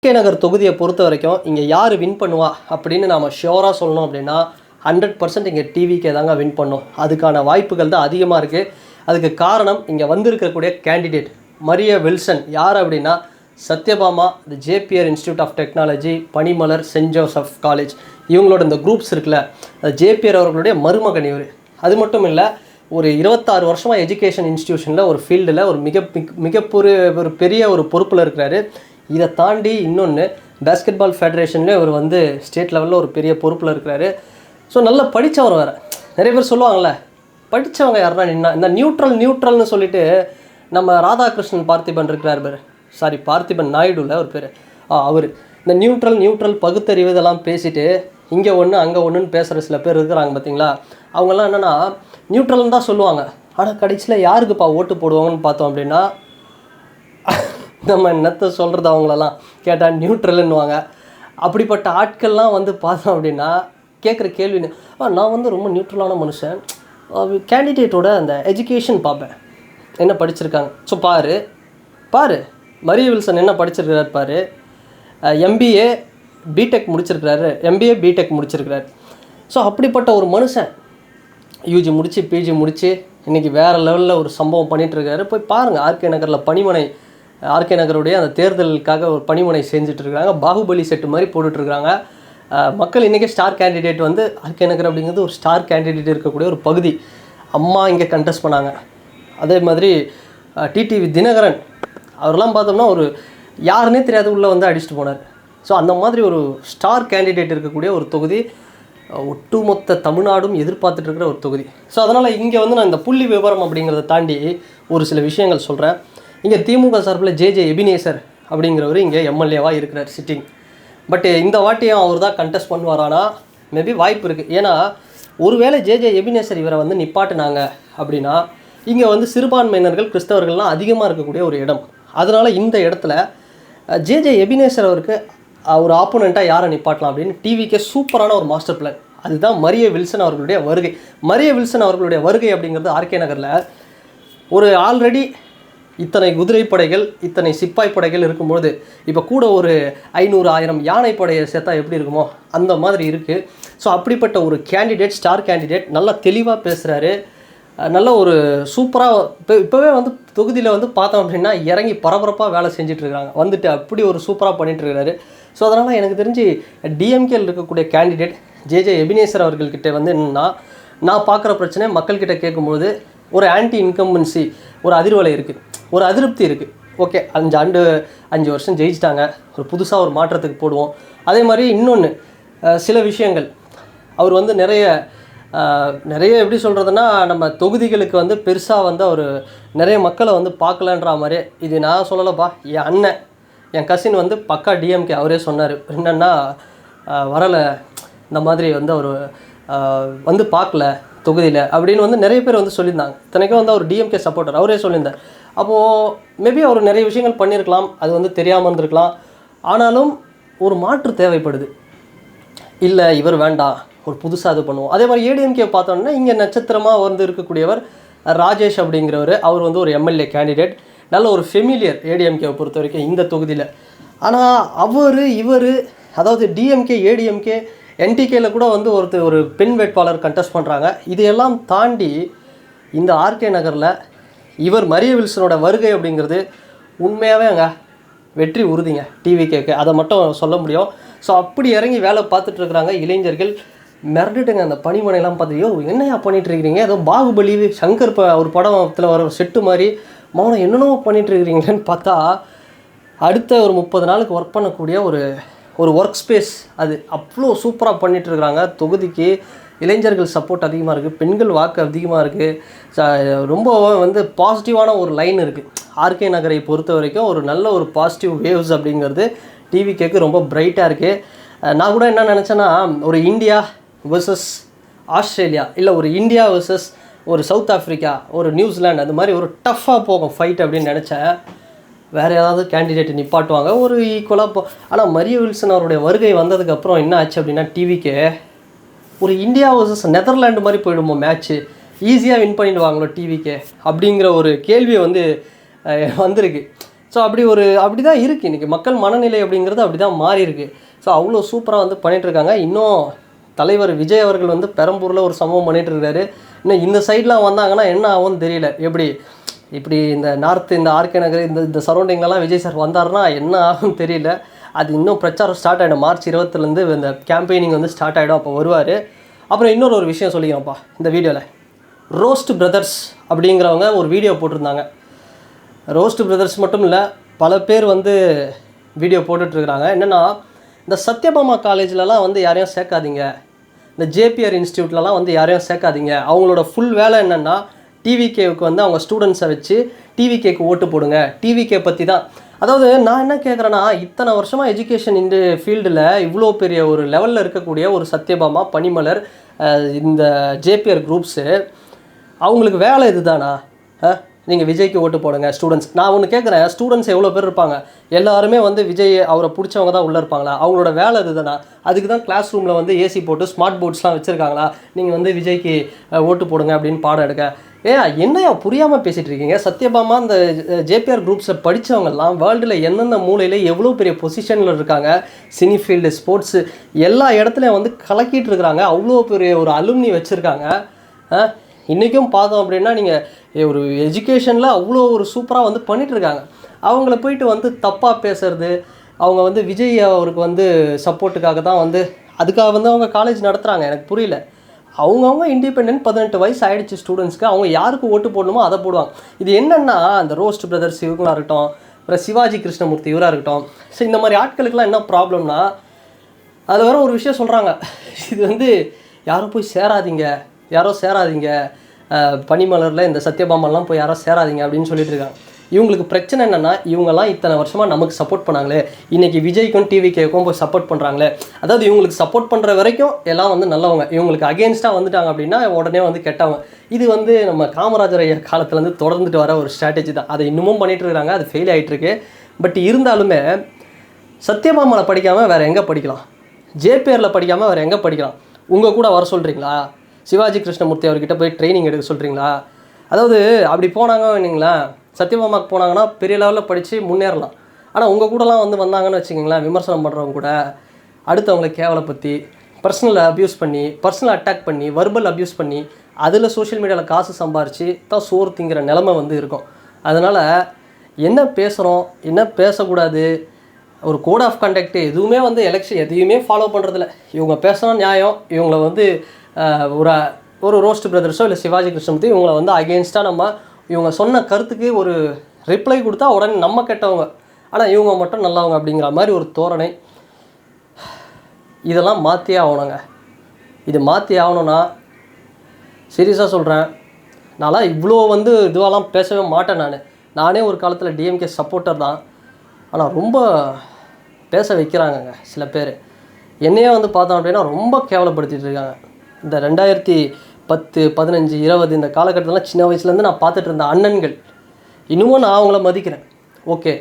RK நகர் தொகுதியை பொறுத்த வரைக்கும் இங்கே யார் வின் பண்ணுவா அப்படின்னு நாம் ஷியோராக சொல்லணும் அப்படின்னா 100% இங்கே டிவிக்கே தாங்க வின் பண்ணும். அதுக்கான வாய்ப்புகள் தான் அதிகமாக இருக்குது. அதுக்கு காரணம் இங்கே வந்திருக்கக்கூடிய கேண்டிடேட் மரிய வில்சன். யார் அப்படின்னா Sathyabama, the Jeppiaar Institute of Technology, Panimalar, Saint Joseph College, இவங்களோட இந்த குரூப்ஸ் இருக்குல்ல, ஜேபிஆர் அவர்களுடைய மருமகன் இவர். அது மட்டும் இல்லை, ஒரு 26 வருஷமாக எஜுகேஷன் இன்ஸ்டியூஷனில் ஒரு ஃபீல்டில் ஒரு ஒரு பெரிய ஒரு பொறுப்பில் இருக்கிறாரு. இதை தாண்டி இன்னொன்று பேஸ்கெட்பால் ஃபெடரேஷன்லேயே அவர் வந்து ஸ்டேட் லெவலில் ஒரு பெரிய பொறுப்பில் இருக்கிறாரு. ஸோ நல்லா படித்தவர் வேறு. நிறைய பேர் சொல்லுவாங்கள்ல, படித்தவங்க யாருன்னா நின்னா இந்த நியூட்ரல்னு சொல்லிட்டு நம்ம ராதாகிருஷ்ணன் பார்த்திபன் இருக்கிறார் பேர், சாரி பார்த்திபன் நாயுடுல ஒரு பேர், அவர் இந்த நியூட்ரல் பகுத்தறிவு இதெல்லாம் பேசிட்டு இங்கே ஒன்று அங்கே ஒன்றுன்னு பேசுகிற சில பேர் இருக்கிறாங்க பார்த்தீங்களா. அவங்கெல்லாம் என்னென்னா நியூட்ரல்னு தான் சொல்லுவாங்க, ஆனால் கடைசியில் யாருக்குப்பா ஓட்டு போடுவாங்கன்னு பார்த்தோம் அப்படின்னா நம்ம என்னத்தை சொல்கிறது, அவங்களெல்லாம் கேட்டால் நியூட்ரல்ன்னுவாங்க. அப்படிப்பட்ட ஆட்கள்லாம் வந்து பார்த்தோம் அப்படின்னா கேட்குற கேள்வி, நான் வந்து ரொம்ப நியூட்ரலான மனுஷன், கேண்டிடேட்டோட அந்த எஜுகேஷன் பார்ப்பேன், என்ன படிச்சிருக்காங்க. ஸோ பாரு மரிய வில்சன் என்ன படிச்சிருக்கிறார் பாரு. MBA BTech முடிச்சிருக்கிறாரு. ஸோ அப்படிப்பட்ட ஒரு மனுஷன் யூஜி முடித்து பிஜி முடித்து இன்றைக்கி வேறு லெவலில் ஒரு சம்பவம் பண்ணிகிட்ருக்காரு. போய் பாருங்கள், ஆர்கே நகரில் ஆர்கே நகருடைய அந்த தேர்தலுக்காக ஒரு பணிமனை செஞ்சிட்ருக்காங்க. பாகுபலி செட்டு மாதிரி போட்டுட்ருக்காங்க. மக்கள் இன்றைக்கி ஸ்டார் கேண்டிடேட் வந்து ஆர்கே நகர் அப்படிங்கிறது ஒரு ஸ்டார் கேண்டிடேட் இருக்கக்கூடிய ஒரு பகுதி. அம்மா இங்கே கண்டெஸ்ட் பண்ணாங்க. அதே மாதிரி டிடிவி தினகரன் அவரெல்லாம் பார்த்தோம்னா ஒரு யாருன்னே தெரியாது உள்ளே வந்து அடிச்சுட்டு போனார். ஸோ அந்த மாதிரி ஒரு ஸ்டார் கேண்டிடேட் இருக்கக்கூடிய ஒரு தொகுதி, ஒட்டுமொத்த தமிழ்நாடும் எதிர்பார்த்துட்டு இருக்கிற ஒரு தொகுதி. ஸோ அதனால் இங்கே வந்து நான் இந்த புள்ளி விவரம் அப்படிங்கிறத தாண்டி ஒரு சில விஷயங்கள் சொல்கிறேன். இங்கே திமுக சார்பில் ஜே எபினேசர் அப்படிங்கிறவர் இங்கே எம்எல்ஏவாக இருக்கிறார் சிட்டிங். பட் இந்த வாட்டியும் அவர் தான் கண்டெஸ்ட் பண்ணுவாரானா மேபி வாய்ப்பு இருக்குது. ஏன்னா ஒருவேளை ஜே எபினேசர் இவரை வந்து நிப்பாட்டினாங்க அப்படின்னா இங்கே வந்து சிறுபான்மையினர்கள் கிறிஸ்தவர்கள்லாம் அதிகமாக இருக்கக்கூடிய ஒரு இடம். அதனால் இந்த இடத்துல ஜே எபினேசர் அவருக்கு ஒரு ஆப்போனண்ட்டாக யாரை நிப்பாட்டலாம் அப்படின்னு டிவிக்கே சூப்பரான ஒரு மாஸ்டர் பிளான். அதுதான் மரிய வில்சன் அவர்களுடைய வருகை. மரிய வில்சன் அவர்களுடைய வருகை அப்படிங்கிறது ஆர்கே நகரில் ஒரு ஆல்ரெடி இத்தனை குதிரைப்படைகள், இத்தனை சிப்பாய் படைகள் இருக்கும்பொழுது இப்போ கூட ஒரு 500-1000 யானைப்படையை சேர்த்தா எப்படி இருக்குமோ அந்த மாதிரி இருக்குது. ஸோ அப்படிப்பட்ட ஒரு கேண்டிடேட், ஸ்டார் கேண்டிடேட், நல்லா தெளிவாக பேசுகிறாரு. நல்ல ஒரு சூப்பராக இப்போவே வந்து தொகுதியில் வந்து பார்த்தோம் அப்படின்னா இறங்கி பரபரப்பாக வேலை செஞ்சிட்ருக்காங்க. வந்துட்டு அப்படி ஒரு சூப்பராக பண்ணிகிட்ருக்கிறாரு. ஸோ அதனால் எனக்கு தெரிஞ்சு டிஎம்கேயில் இருக்கக்கூடிய கேண்டிடேட் ஜே எபினேசர் அவர்கள்கிட்ட வந்து என்னென்னா, நான் பார்க்குற பிரச்சனை மக்கள்கிட்ட கேட்கும்போது ஒரு ஆன்டி இன்கம்பன்சி, ஒரு அதிர்வலை இருக்குது, ஒரு அதிருப்தி இருக்குது. ஓகே, 5 வருஷம் ஜெயிச்சிட்டாங்க, ஒரு புதுசாக ஒரு மாற்றத்துக்கு போடுவோம். அதே மாதிரி இன்னொன்று சில விஷயங்கள் அவர் வந்து நிறைய எப்படி சொல்கிறதுனா, நம்ம தொகுதிகளுக்கு வந்து பெருசாக வந்து அவர் நிறைய மக்களை வந்து பார்க்கலன்ற மாதிரி. இது நான் சொல்லலைப்பா, என் அண்ணன், என் கசின் வந்து பக்கா டிஎம்கே, அவரே சொன்னார். என்னென்னா வரலை, இந்த மாதிரி வந்து அவர் வந்து பார்க்கல தொகுதியில் அப்படின்னு வந்து நிறைய பேர் வந்து சொல்லியிருந்தாங்க. இத்தனைக்கும் வந்து அவர் டிஎம்கே சப்போர்ட்டர், அவரே சொல்லியிருந்தார். அப்போது மேபி அவர் நிறைய விஷயங்கள் பண்ணியிருக்கலாம், அது வந்து தெரியாமல் இருந்திருக்கலாம். ஆனாலும் ஒரு மாற்று தேவைப்படுது. இல்லை இவர் வேண்டாம், ஒரு புதுசாக இது பண்ணுவோம். அதே மாதிரி ஏடிஎம்கே பார்த்தோன்னா இங்கே நட்சத்திரமாக வந்து இருக்கக்கூடியவர் ராஜேஷ் அப்படிங்கிறவர். அவர் வந்து ஒரு எம்எல்ஏ கேண்டிடேட், நல்ல ஒரு ஃபெமிலியர் ஏடிஎம்கேவை பொறுத்த வரைக்கும் இந்த தொகுதியில். ஆனால் இவர் அதாவது டிஎம்கே, ஏடிஎம்கே, என்டிகேயில் கூட வந்து ஒரு பெண் வேட்பாளர் கண்டெஸ்ட் பண்ணுறாங்க. இதையெல்லாம் தாண்டி இந்த ஆர்கே நகரில் இவர் மரிய வில்சனோட வருகை அப்படிங்கிறது உண்மையாகவே அங்கே வெற்றி உறுதிங்க டிவிகேக்கு, அதை மட்டும் சொல்ல முடியும். ஸோ அப்படி இறங்கி வேலை பார்த்துட்ருக்குறாங்க இளைஞர்கள். மிரட்டுட்டுங்க அந்த பணிமனைலாம் பார்த்துயோ என்னையா பண்ணிகிட்ருக்கிறீங்க, ஏதோ பாகுபலி சங்கர் ஒரு படத்தில் வர செட்டு மாதிரி மௌனம் என்னென்னோ பண்ணிகிட்ருக்கிறீங்களேன்னு பார்த்தா அடுத்த ஒரு 30 நாளுக்கு ஒர்க் பண்ணக்கூடிய ஒரு ஒர்க் ஸ்பேஸ். அது அவ்வளோ சூப்பராக பண்ணிகிட்ருக்குறாங்க. தொகுதிக்கு இளைஞர்கள் சப்போர்ட் அதிகமாக இருக்குது, பெண்கள் வாக்கு அதிகமாக இருக்குது. ரொம்ப வந்து பாசிட்டிவான ஒரு லைன் இருக்குது ஆர்கே நகரை பொறுத்த வரைக்கும். ஒரு நல்ல ஒரு பாசிட்டிவ் வேவ்ஸ் அப்படிங்கிறது டிவிகேக்கு ரொம்ப பிரைட்டாக இருக்குது. நான் கூட என்ன நினச்சேன்னா, ஒரு இந்தியா வெர்சஸ் ஆஸ்திரேலியா, இல்லை ஒரு இந்தியா வெர்சஸ் ஒரு சவுத் ஆஃப்ரிக்கா, ஒரு நியூசிலாந்து, அது மாதிரி ஒரு டஃப்பாக போகும் ஃபைட் அப்படின்னு நினச்சேன். வேறு ஏதாவது கேண்டிடேட் நிப்பாட்டுவாங்க ஒரு ஈக்குவலாக ஆனால் மரிய வில்சன் அவருடைய வருகை வந்ததுக்கப்புறம் என்ன ஆச்சு அப்படின்னா டிவிக்கு ஒரு இந்தியா வர்சஸ் நெதர்லாண்டு மாதிரி போயிடுமோ மேட்ச்சு, ஈஸியாக வின் பண்ணிடுவாங்களோ டிவிக்கு அப்படிங்கிற ஒரு கேள்வியை வந்து வந்திருக்கு. ஸோ அப்படி தான் இருக்குது இன்றைக்கி மக்கள் மனநிலை அப்படிங்கிறது அப்படி தான் மாறி இருக்குது. ஸோ அவ்வளோ சூப்பராக வந்து பண்ணிகிட்ருக்காங்க. இன்னும் தலைவர் விஜய் அவர்கள் வந்து பெரம்பூரில் ஒரு சம்பவம் பண்ணிகிட்ருக்காரு. இன்னும் இந்த சைட்லாம் வந்தாங்கன்னா என்ன ஆகும்னு தெரியல. இப்படி இந்த நார்த்து இந்த ஆர்கே நகர் இந்த சரௌண்டிங்லலாம் விஜய் சார் வந்தாருன்னா என்ன ஆகும்னு தெரியல. அது இன்னும் பிரச்சாரம் ஸ்டார்ட் ஆகிடும். மார்ச் 20 இந்த கேம்பெயினிங் வந்து ஸ்டார்ட் ஆகிடும். அப்போ வருவார். அப்புறம் இன்னொரு விஷயம் சொல்லிக்கிறோம்ப்பா இந்த வீடியோவில். ரோஸ்ட் பிரதர்ஸ் அப்படிங்கிறவங்க ஒரு வீடியோ போட்டிருந்தாங்க. ரோஸ்ட் பிரதர்ஸ் மட்டும் இல்லை, பல பேர் வந்து வீடியோ போட்டுட்ருக்குறாங்க. என்னென்னா, இந்த சத்யபாமா காலேஜ்லலாம் வந்து யாரையும் சேர்க்காதீங்க, இந்த ஜேபிஆர் இன்ஸ்டியூட்லலாம் வந்து யாரையும் சேர்க்காதீங்க. அவங்களோட ஃபுல் வேலை என்னென்னா டிவிகேவுக்கு வந்து அவங்க ஸ்டூடெண்ட்ஸை வச்சு டிவிகேக்கு ஓட்டு போடுங்க. டிவிகே பற்றி தான். அதாவது நான் என்ன கேட்குறேன்னா, இத்தனை வருஷமாக எஜுகேஷன் இந்த ஃபீல்டில் இவ்வளோ பெரிய ஒரு லெவலில் இருக்கக்கூடிய ஒரு சத்யபாமா, பனிமலர், இந்த ஜேபிஆர் குரூப்ஸு, அவங்களுக்கு வேலை இது தானா? நீங்கள் விஜய்க்கு ஓட்டு போடுங்க ஸ்டூடெண்ட்ஸ். நான் ஒன்று கேட்குறேன், ஸ்டூடெண்ட்ஸ் எவ்வளோ பேர் இருப்பாங்க? எல்லாருமே வந்து விஜய் அவரை பிடிச்சவங்க தான் உள்ளே இருப்பாங்களா? அவங்களோட வேலை இது தானா? அதுக்கு தான் கிளாஸ் ரூமில் வந்து ஏசி போட்டு ஸ்மார்ட் போர்ட்ஸ்லாம் வச்சுருக்காங்களா? நீங்கள் வந்து விஜய்க்கு ஓட்டு போடுங்க அப்படின்னு பாடம் எடுக்க. என்னையா புரியாமல் பேசிகிட்டு இருக்கீங்க? சத்யபாமா இந்த ஜேபிஆர் குரூப்ஸில் படித்தவங்கலாம் வேர்ல்டில் எந்தெந்த மூலையில் எவ்வளோ பெரிய பொசிஷனில் இருக்காங்க. சினி ஃபீல்டு, ஸ்போர்ட்ஸு எல்லா இடத்துலையும் வந்து கலக்கிட்டு இருக்கிறாங்க. அவ்வளோ பெரிய ஒரு அலுமினி வச்சுருக்காங்க. இன்றைக்கும் பார்த்தோம் அப்படின்னா நீங்கள் ஒரு எஜுகேஷனில் அவ்வளோ ஒரு சூப்பராக வந்து பண்ணிகிட்ருக்காங்க. அவங்கள போயிட்டு வந்து தப்பாக பேசுறது, அவங்க வந்து விஜய் அவருக்கு வந்து சப்போர்ட்டுக்காக தான் வந்து அதுக்காக வந்து அவங்க காலேஜ் நடத்துகிறாங்க. எனக்கு புரியல. அவங்கவுங்க இண்டிபெண்டன்ட் 18 வயசு ஆகிடுச்சு ஸ்டூடெண்ட்ஸ்க்கு. அவங்க யாருக்கு ஓட்டு போடணுமோ அதை போடுவாங்க. இது என்னென்னா, அந்த ரோஸ்ட் பிரதர்ஸ் இவங்களாக இருக்கட்டும், அப்புறம் சிவாஜி கிருஷ்ணமூர்த்தி இவராக இருக்கட்டும், ஸோ இந்த மாதிரி ஆட்களுக்கெல்லாம் என்ன ப்ராப்ளம்னா, அதில் வேறு ஒரு விஷயம் சொல்கிறாங்க. இது வந்து யாரும் போய் சேராதீங்க, பனிமலரில் இந்த சத்யபாமாலாம் போய் யாரும் சேராதீங்க அப்படின்னு சொல்லிட்டு இருக்காங்க. இவங்களுக்கு பிரச்சனை என்னென்னா, இவங்கெல்லாம் இத்தனை வருஷமாக நமக்கு சப்போர்ட் பண்ணாங்களே, இன்றைக்கி விஜய்க்கும் டிவிகேக்கும் போய் சப்போர்ட் பண்ணுறாங்களே. அதாவது இவங்களுக்கு சப்போர்ட் பண்ணுற வரைக்கும் எல்லாம் வந்து நல்லவங்க, இவங்களுக்கு அகேன்ஸ்டாக வந்துட்டாங்க அப்படின்னா உடனே வந்து கெட்டவங்க. இது வந்து நம்ம காமராஜர் ஐயா காலத்துலேருந்து தொடர்ந்துட்டு வர ஒரு ஸ்ட்ராட்டஜி தான். அதை இன்னமும் பண்ணிகிட்டு இருக்காங்க. அது ஃபெயில் ஆகிட்டுருக்கு. பட் இருந்தாலுமே சத்யபாமாவில் படிக்காமல் வேறு எங்கே படிக்கலாம்? ஜேபிஆரில் படிக்காமல் வேறு எங்கே படிக்கலாம்? உங்கள் கூட வர சொல்கிறீங்களா? சிவாஜி கிருஷ்ணமூர்த்தி அவர்கிட்ட போய் ட்ரைனிங் எடுக்க சொல்கிறீங்களா? அதாவது அப்படி போனாங்க வைங்களேன், சத்யபாமாவுக்கு போனாங்கன்னா பெரிய லெவலில் படித்து முன்னேறலாம். ஆனால் உங்கள் கூடலாம் வந்து வந்தாங்கன்னு வச்சுக்கிங்களேன், விமர்சனம் பண்ணுறவங்க கூட அடுத்தவங்களை கேவலப்படுத்தி, பர்சனல் அப்யூஸ் பண்ணி, பர்சனல் அட்டாக் பண்ணி, வர்பல் அப்யூஸ் பண்ணி, அதில் சோஷியல் மீடியாவில் காசு சம்பாரித்து தான் சோறு திங்கிற நிலமை வந்து இருக்கும். அதனால் என்ன பேசுகிறோம், என்ன பேசக்கூடாது, ஒரு கோட் ஆஃப் கண்டக்ட் எதுவுமே வந்து எலெக்ஷன் எதையுமே ஃபாலோ பண்ணுறதில்ல. இவங்க பேசணும் நியாயம், இவங்களை வந்து ஒரு ரோஸ்ட் பிரதர்ஸோ இல்லை சிவாஜி கிருஷ்ணமூர்த்தி இவங்களை வந்து அகெயின்ஸ்டாக இவங்க சொன்ன கருத்துக்கு ஒரு ரிப்ளை கொடுத்தா உடனே நம்ம கெட்டவங்க, ஆனால் இவங்க மட்டும் நல்லவங்க அப்படிங்கிற மாதிரி ஒரு தோரணை. இதெல்லாம் மாற்றியே ஆகணுங்க. இது மாற்றி ஆகணும்னா, சீரியஸாக சொல்கிறேன், நான்லாம் இவ்வளோ வந்து இதுவெல்லாம் பேசவே மாட்டேன். நானே ஒரு காலத்தில் டிஎம்கே சப்போர்ட்டர் தான். ஆனால் ரொம்ப பேச வைக்கிறாங்கங்க சில பேர். என்னையே வந்து பார்த்தோம் அப்படின்னா ரொம்ப கேவலப்படுத்திட்டு இருக்காங்க. இந்த 2010, 15, 20 இந்த காலகட்டத்திலாம் சின்ன வயசுலேருந்து நான் பார்த்துட்டு இருந்த அண்ணன்கள் இன்னமும் நான் அவங்கள மதிக்கிறேன். ஓகே,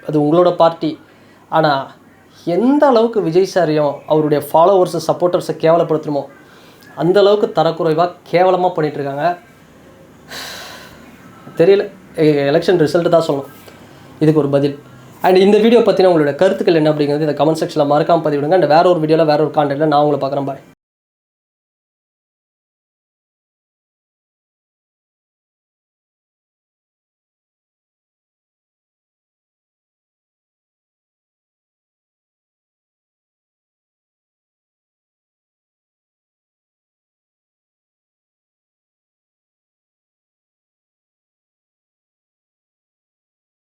அது உங்களோட பார்ட்டி. ஆனால் எந்த அளவுக்கு விஜய் சாரையும் அவருடைய ஃபாலோவர்ஸை சப்போர்ட்டர்ஸை கேவலப்படுத்தணுமோ அந்த அளவுக்கு தரக்குறைவாக கேவலமாக பண்ணிகிட்ருக்காங்க. தெரியல, எலெக்ஷன் ரிசல்ட்டு தான் சொல்லணும் இதுக்கு ஒரு பதில். அண்ட் இந்த வீடியோ பற்றின உங்களோட கருத்துக்கள் என்ன அப்படிங்கிறது இந்த கமெண்ட் செக்ஷனில் மறக்காமல் பதிவிடுங்க. அண்ட் வேறு ஒரு வீடியோவில் வேறு ஒரு கான்டென்ட்டில் நான் உங்களை பார்க்குறேன். பாய்.